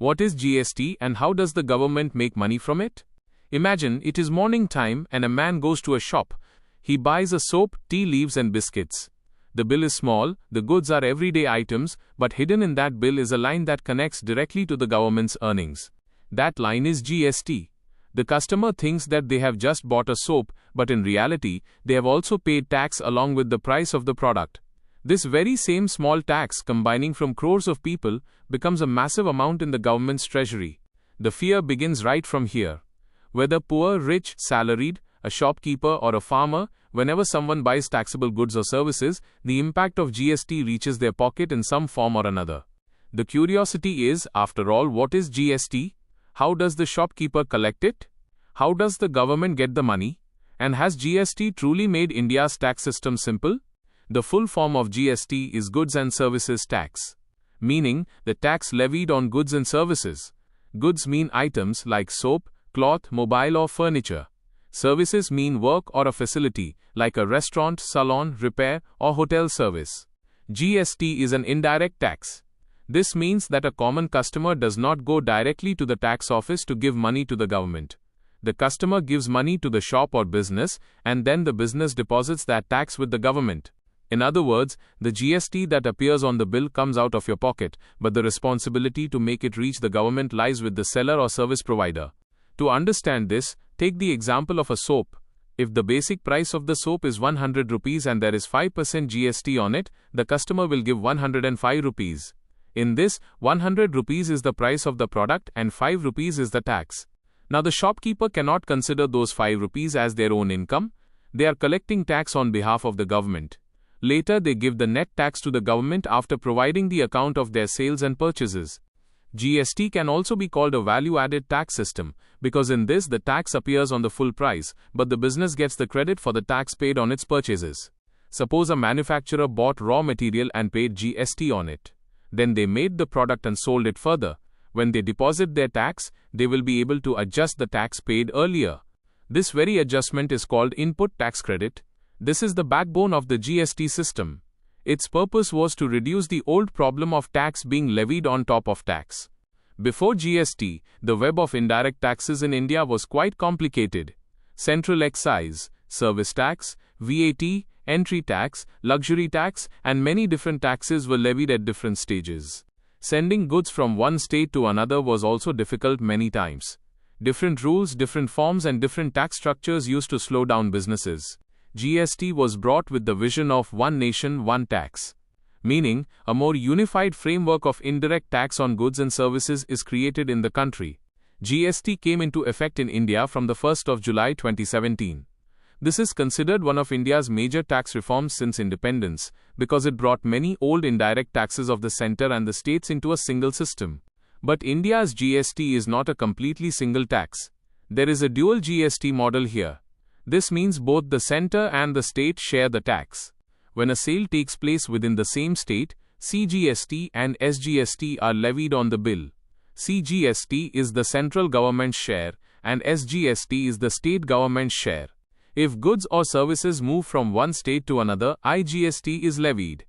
What is GST and how does the government make money from it? Imagine it is morning time and a man goes to a shop. He buys a soap, tea leaves and biscuits. The bill is small, the goods are everyday items, but hidden in that bill is a line that connects directly to the government's earnings. That line is GST. The customer thinks that they have just bought a soap, but in reality, they have also paid tax along with the price of the product. This very same small tax, combining from crores of people, becomes a massive amount in the government's treasury. The fear begins right from here. Whether poor, rich, salaried, a shopkeeper or a farmer, whenever someone buys taxable goods or services, the impact of GST reaches their pocket in some form or another. The curiosity is, after all, what is GST? How does the shopkeeper collect it? How does the government get the money? And has GST truly made India's tax system simple? The full form of GST is Goods and Services Tax, meaning the tax levied on goods and services. Goods mean items like soap, cloth, mobile or furniture. Services mean work or a facility, like a restaurant, salon, repair, or hotel service. GST is an indirect tax. This means that a common customer does not go directly to the tax office to give money to the government. The customer gives money to the shop or business, and then the business deposits that tax with the government. In other words, the GST that appears on the bill comes out of your pocket, but the responsibility to make it reach the government lies with the seller or service provider. To understand this, take the example of a soap. If the basic price of the soap is 100 rupees and there is 5% GST on it, the customer will give 105 rupees. In this, 100 rupees is the price of the product and 5 rupees is the tax. Now the shopkeeper cannot consider those 5 rupees as their own income. They are collecting tax on behalf of the government. Later they give the net tax to the government after providing the account of their sales and purchases. GST can also be called a value-added tax system, because in this the tax appears on the full price, but the business gets the credit for the tax paid on its purchases. Suppose a manufacturer bought raw material and paid GST on it. Then they made the product and sold it further. When they deposit their tax, they will be able to adjust the tax paid earlier. This very adjustment is called input tax credit. This is the backbone of the GST system. Its purpose was to reduce the old problem of tax being levied on top of tax. Before GST, the web of indirect taxes in India was quite complicated. Central excise, service tax, VAT, entry tax, luxury tax, and many different taxes were levied at different stages. Sending goods from one state to another was also difficult many times. Different rules, different forms, and different tax structures used to slow down businesses. GST was brought with the vision of one nation, one tax. Meaning, a more unified framework of indirect tax on goods and services is created in the country. GST came into effect in India from the 1st of July 2017. This is considered one of India's major tax reforms since independence, because it brought many old indirect taxes of the center and the states into a single system. But India's GST is not a completely single tax. There is a dual GST model here. This means both the center and the state share the tax. When a sale takes place within the same state, CGST and SGST are levied on the bill. CGST is the central government's share, and SGST is the state government's share. If goods or services move from one state to another, IGST is levied.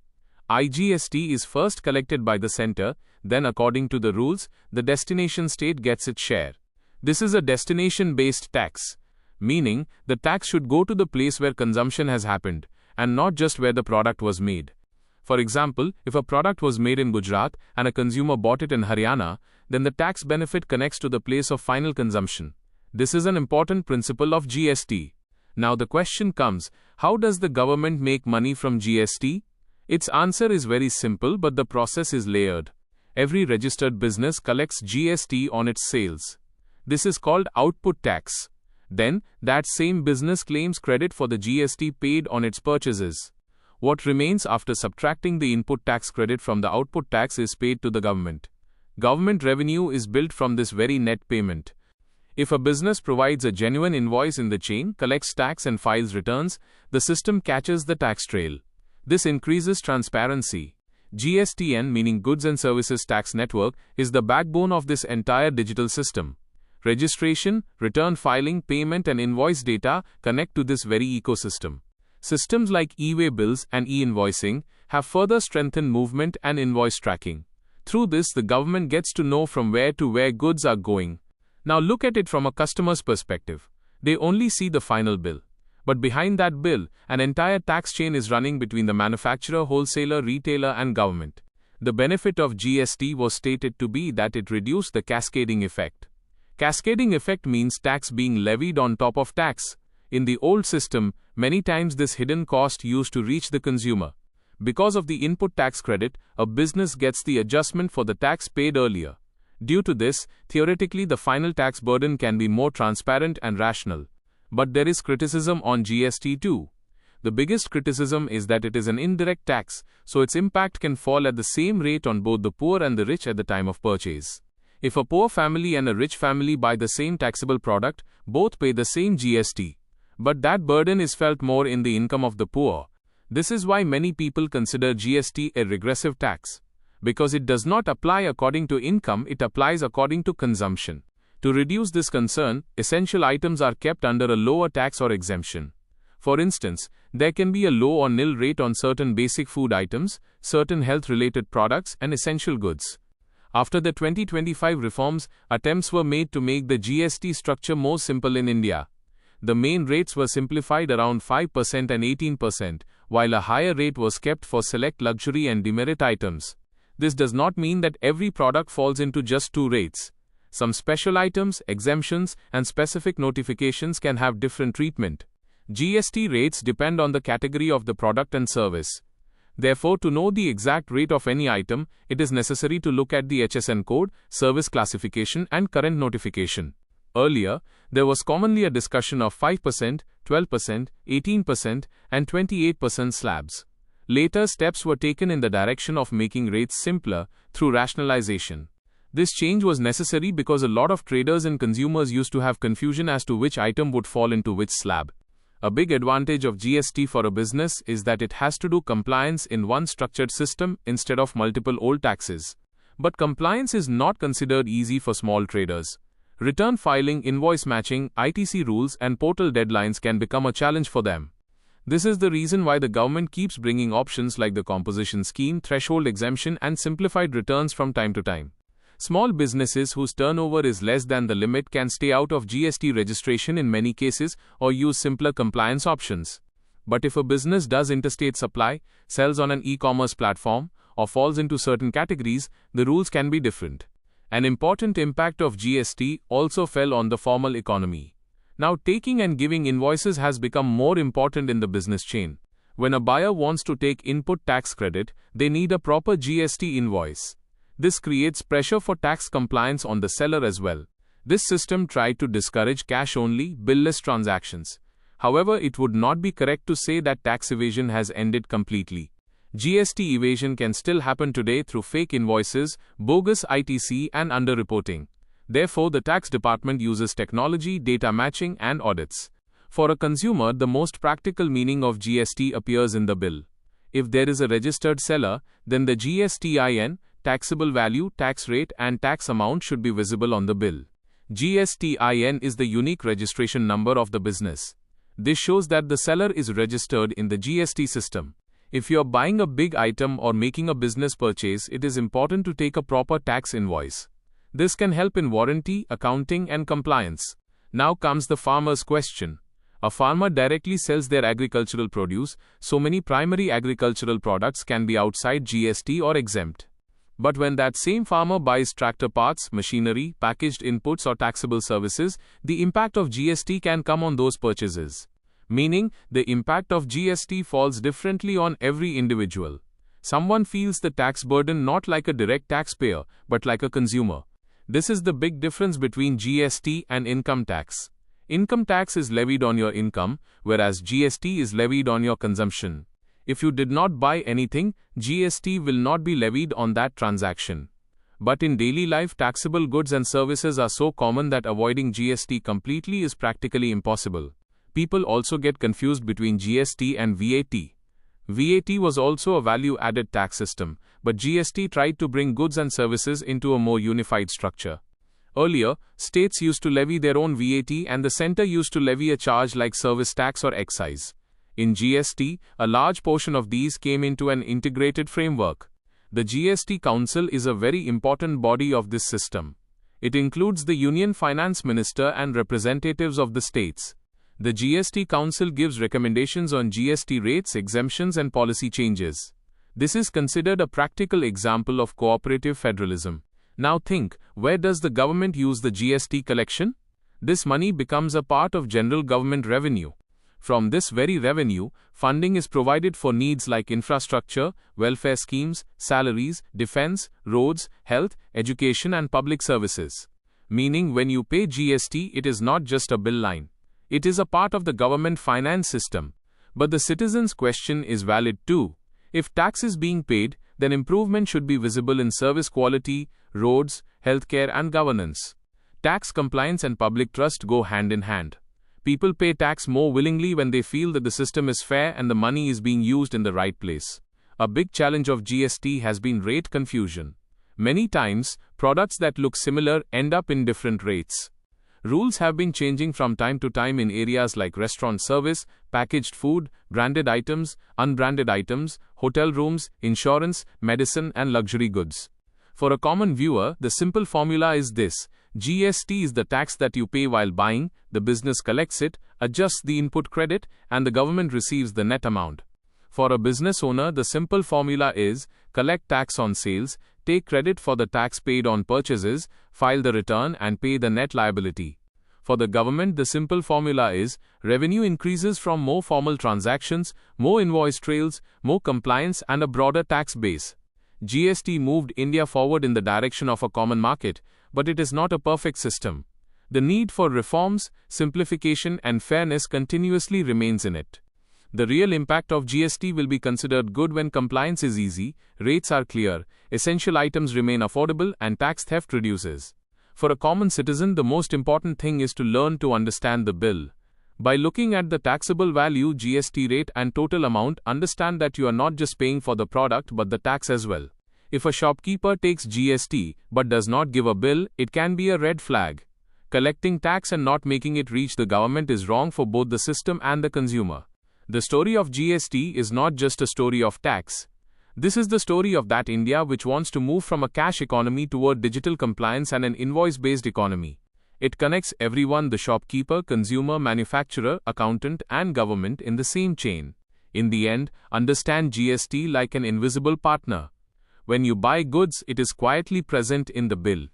IGST is first collected by the center, then according to the rules, the destination state gets its share. This is a destination-based tax, meaning the tax should go to the place where consumption has happened, and not just where the product was made. For example, if a product was made in Gujarat and a consumer bought it in Haryana, then the tax benefit connects to the place of final consumption. This is an important principle of GST. Now the question comes, how does the government make money from GST? Its answer is very simple, but the process is layered. Every registered business collects GST on its sales. This is called output tax. Then, that same business claims credit for the GST paid on its purchases. What remains after subtracting the input tax credit from the output tax is paid to the government. Government revenue is built from this very net payment. If a business provides a genuine invoice in the chain, collects tax and files returns, the system catches the tax trail. This increases transparency. GSTN, meaning Goods and Services Tax Network, is the backbone of this entire digital system. Registration, return filing, payment and invoice data connect to this very ecosystem. Systems like e-way bills and e-invoicing have further strengthened movement and invoice tracking. Through this, the government gets to know from where to where goods are going. Now look at it from a customer's perspective. They only see the final bill. But behind that bill, an entire tax chain is running between the manufacturer, wholesaler, retailer, and government. The benefit of GST was stated to be that it reduced the cascading effect. Cascading effect means tax being levied on top of tax. In the old system, many times this hidden cost used to reach the consumer. Because of the input tax credit, a business gets the adjustment for the tax paid earlier. Due to this, theoretically the final tax burden can be more transparent and rational. But there is criticism on GST too. The biggest criticism is that it is an indirect tax, so its impact can fall at the same rate on both the poor and the rich at the time of purchase. If a poor family and a rich family buy the same taxable product, both pay the same GST. But that burden is felt more in the income of the poor. This is why many people consider GST a regressive tax. Because it does not apply according to income, it applies according to consumption. To reduce this concern, essential items are kept under a lower tax or exemption. For instance, there can be a low or nil rate on certain basic food items, certain health-related products, and essential goods. After the 2025 reforms, attempts were made to make the GST structure more simple in India. The main rates were simplified around 5% and 18%, while a higher rate was kept for select luxury and demerit items. This does not mean that every product falls into just two rates. Some special items, exemptions, and specific notifications can have different treatment. GST rates depend on the category of the product and service. Therefore, to know the exact rate of any item, it is necessary to look at the HSN code, service classification, and current notification. Earlier, there was commonly a discussion of 5%, 12%, 18%, and 28% slabs. Later steps were taken in the direction of making rates simpler through rationalization. This change was necessary because a lot of traders and consumers used to have confusion as to which item would fall into which slab. A big advantage of GST for a business is that it has to do compliance in one structured system instead of multiple old taxes. But compliance is not considered easy for small traders. Return filing, invoice matching, ITC rules, and portal deadlines can become a challenge for them. This is the reason why the government keeps bringing options like the composition scheme, threshold exemption, and simplified returns from time to time. Small businesses whose turnover is less than the limit can stay out of GST registration in many cases or use simpler compliance options. But if a business does interstate supply, sells on an e-commerce platform, or falls into certain categories, the rules can be different. An important impact of GST also fell on the formal economy. Now, taking and giving invoices has become more important in the business chain. When a buyer wants to take input tax credit, they need a proper GST invoice. This creates pressure for tax compliance on the seller as well. This system tried to discourage cash-only, bill-less transactions. However, it would not be correct to say that tax evasion has ended completely. GST evasion can still happen today through fake invoices, bogus ITC, and underreporting. Therefore, the tax department uses technology, data matching, and audits. For a consumer, the most practical meaning of GST appears in the bill. If there is a registered seller, then the GSTIN, taxable value, tax rate, and tax amount should be visible on the bill. GSTIN is the unique registration number of the business. This shows that the seller is registered in the GST system. If you are buying a big item or making a business purchase, it is important to take a proper tax invoice. This can help in warranty, accounting, and compliance. Now comes the farmer's question. A farmer directly sells their agricultural produce, so many primary agricultural products can be outside GST or exempt. But when that same farmer buys tractor parts, machinery, packaged inputs, or taxable services, the impact of GST can come on those purchases. Meaning, the impact of GST falls differently on every individual. Someone feels the tax burden not like a direct taxpayer, but like a consumer. This is the big difference between GST and income tax. Income tax is levied on your income, whereas GST is levied on your consumption. If you did not buy anything, GST will not be levied on that transaction. But in daily life, taxable goods and services are so common that avoiding GST completely is practically impossible. People also get confused between GST and VAT. VAT was also a value-added tax system, but GST tried to bring goods and services into a more unified structure. Earlier, states used to levy their own VAT and the center used to levy a charge like service tax or excise. In GST, a large portion of these came into an integrated framework. The GST Council is a very important body of this system. It includes the Union Finance Minister and representatives of the states. The GST Council gives recommendations on GST rates, exemptions, and policy changes. This is considered a practical example of cooperative federalism. Now think, where does the government use the GST collection? This money becomes a part of general government revenue. From this very revenue, funding is provided for needs like infrastructure, welfare schemes, salaries, defense, roads, health, education, and public services. Meaning, when you pay GST, it is not just a bill line. It is a part of the government finance system. But the citizen's question is valid too. If tax is being paid, then improvement should be visible in service quality, roads, healthcare, and governance. Tax compliance and public trust go hand in hand. People pay tax more willingly when they feel that the system is fair and the money is being used in the right place. A big challenge of GST has been rate confusion. Many times, products that look similar end up in different rates. Rules have been changing from time to time in areas like restaurant service, packaged food, branded items, unbranded items, hotel rooms, insurance, medicine, and luxury goods. For a common viewer, the simple formula is this: GST is the tax that you pay while buying, the business collects it, adjusts the input credit, and the government receives the net amount. For a business owner, the simple formula is: collect tax on sales, take credit for the tax paid on purchases, file the return, and pay the net liability. For the government, the simple formula is: revenue increases from more formal transactions, more invoice trails, more compliance, and a broader tax base. GST moved India forward in the direction of a common market, but it is not a perfect system. The need for reforms, simplification, and fairness continuously remains in it. The real impact of GST will be considered good when compliance is easy, rates are clear, essential items remain affordable, and tax theft reduces. For a common citizen, the most important thing is to learn to understand the bill. By looking at the taxable value, GST rate, and total amount, understand that you are not just paying for the product but the tax as well. If a shopkeeper takes GST but does not give a bill, it can be a red flag. Collecting tax and not making it reach the government is wrong for both the system and the consumer. The story of GST is not just a story of tax. This is the story of that India which wants to move from a cash economy toward digital compliance and an invoice-based economy. It connects everyone, the shopkeeper, consumer, manufacturer, accountant, and government, in the same chain. In the end, understand GST like an invisible partner. When you buy goods, it is quietly present in the bill.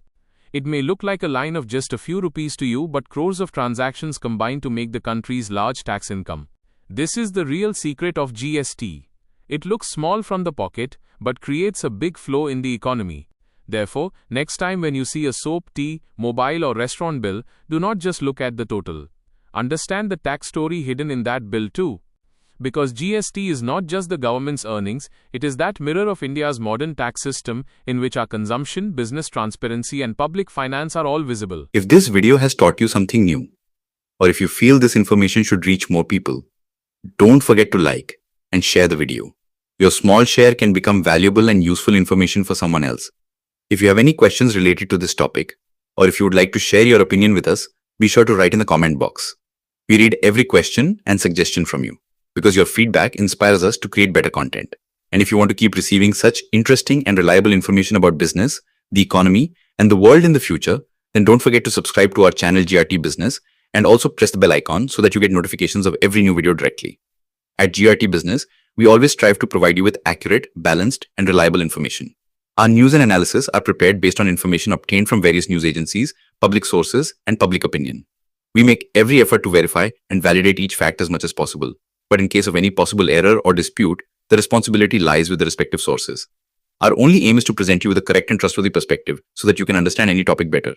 It may look like a line of just a few rupees to you, but crores of transactions combine to make the country's large tax income. This is the real secret of GST. It looks small from the pocket, but creates a big flow in the economy. Therefore, next time when you see a soap, tea, mobile, or restaurant bill, do not just look at the total. Understand the tax story hidden in that bill too. Because GST is not just the government's earnings, it is that mirror of India's modern tax system in which our consumption, business transparency, and public finance are all visible. If this video has taught you something new, or if you feel this information should reach more people, don't forget to like and share the video. Your small share can become valuable and useful information for someone else. If you have any questions related to this topic, or if you would like to share your opinion with us, be sure to write in the comment box. We read every question and suggestion from you, because your feedback inspires us to create better content. And if you want to keep receiving such interesting and reliable information about business, the economy, and the world in the future, then don't forget to subscribe to our channel GRT Business and also press the bell icon so that you get notifications of every new video directly. At GRT Business, we always strive to provide you with accurate, balanced, and reliable information. Our news and analysis are prepared based on information obtained from various news agencies, public sources, and public opinion. We make every effort to verify and validate each fact as much as possible. But in case of any possible error or dispute, the responsibility lies with the respective sources. Our only aim is to present you with a correct and trustworthy perspective so that you can understand any topic better.